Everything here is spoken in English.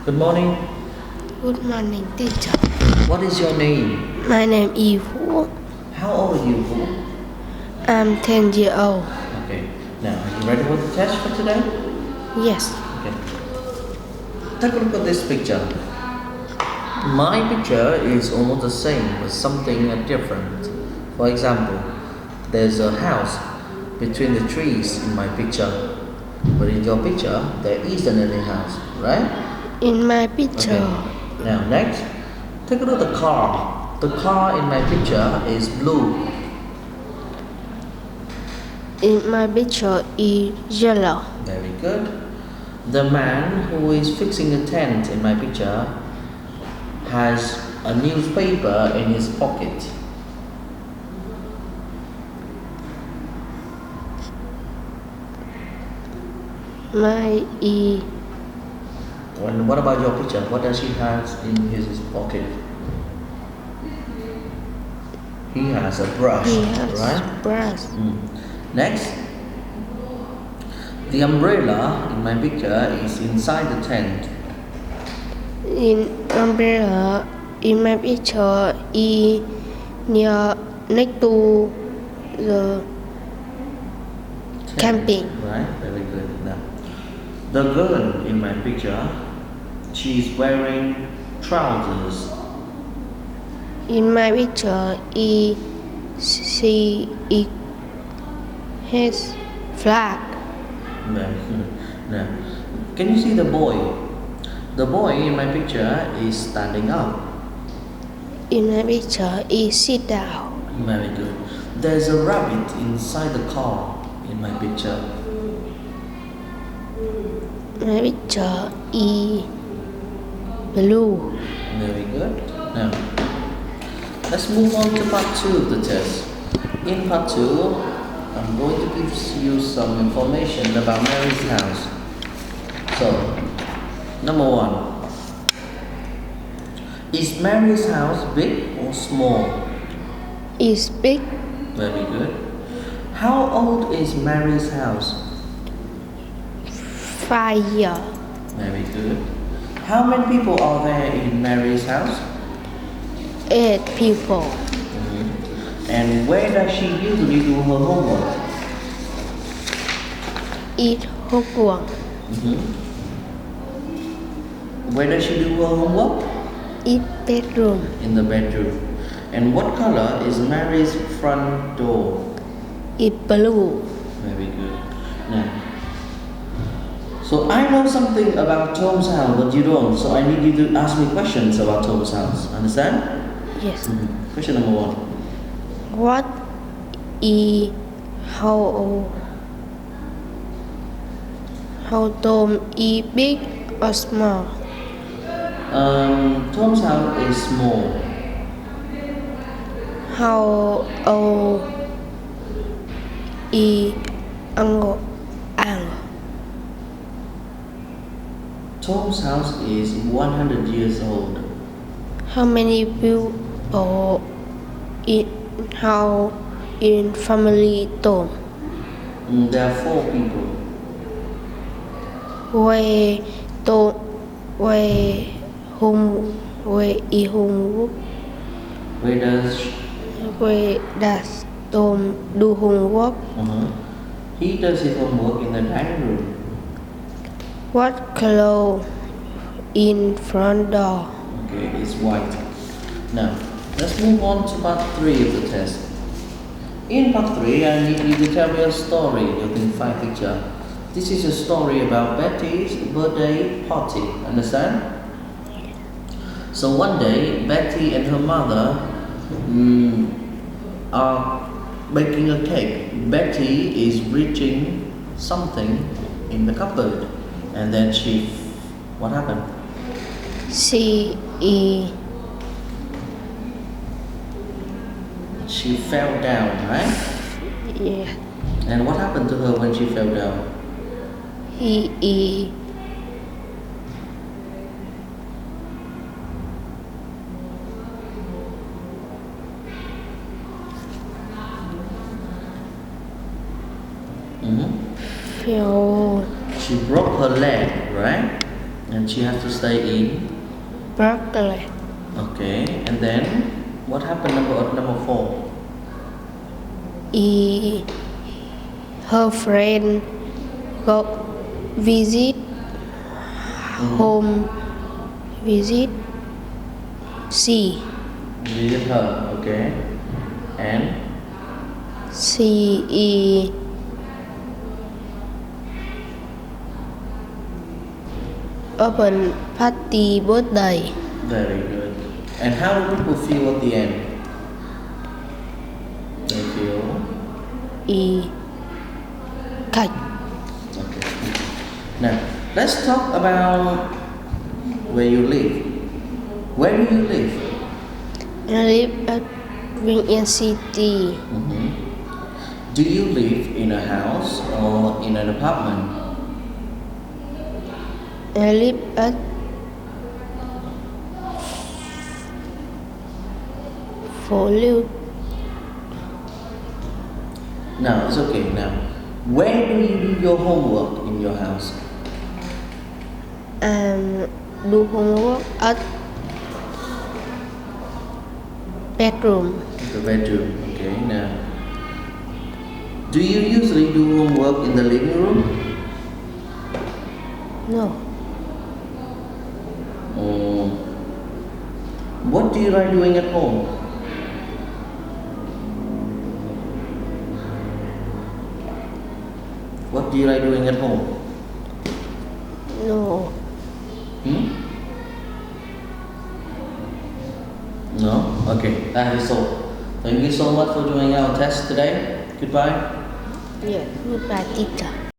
Good morning. Good morning, teacher. What is your name? My name is Vũ. How old are you, Vu? I'm 10 years old. Okay. Now, are you ready for the test for today? Yes. Okay. Take a look at this picture. My picture is almost the same, but something different. For example, there's a house between the trees in my picture. But in your picture, there isn't any house, right? In my picture, Okay. Now, next, take a look at the car. The car in my picture is blue. in my picture is yellow. Very good. The man who is fixing a tent in my picture has a newspaper in his pocket. My is And what about your picture? What does he have in his pocket? He has a brush, he has right? brush. Next, the umbrella in my picture is inside the tent. In umbrella in my picture is near next to the Tent, camping. right? Very good. Now, the girl in my picture, she's wearing trousers. In my picture is she has flag. Very good. Now, can you see the boy? The boy in my picture is standing up. In my picture is sit down. Very good. There's a rabbit inside the car in my picture. My picture is blue. Very good. Now, let's move on to part 2 of the test. In part 2, I'm going to give you some information about Mary's house. So, number 1. Is Mary's house big or small? Is big. Very good. How old is Mary's house? 5 years. Very good. How many people are there in Mary's house? 8 people. And where does she usually do her homework? Eat homework. Where does she do her homework? Eat bedroom. In the bedroom. And what color is Mary's front door? Eat blue. Very good. Now, so I know something about Tom's house, but you don't. So I need you to ask me questions about Tom's house. Understand? Yes. Question number 1. What is how Tom is big or small? Tom's house is small. How old is Uncle? Tom's house is 100 years old. How many people in family Tom? There are 4 people. Where is homework? Where does Where does Tom do homework? he does his homework in the dining room? What color in front door? Okay, it's white. Now, let's move on to part 3 of the test. In part 3, I need you to tell me a story using 5 pictures. This is a story about Betty's birthday party. Understand? So one day, Betty and her mother are baking a cake. Betty is reaching something in the cupboard, and then what happened? She fell down, right? yeah. And what happened to her when she fell down? He fell She broke her leg, right? And she has to stay in. Berkeley. Okay. And then what happened number 4? Her friend go visit home. Visit she. Visit her. Okay. And She open party birthday. very good. And how do people feel at the end? They feel Kite. okay. Now let's talk about where you live. Where do you live? I live at Green City. Do you live in a house or in an apartment? I live at Folio. No, it's okay. Now, where do you do your homework in your house? Do homework at bedroom. The bedroom. Okay. Now, do you usually do homework in the living room? No. What do you like doing at home? What do you like doing at home? No. No? Okay, that is all. Thank you so much for doing our test today. Goodbye. Yeah. Goodbye, teacher.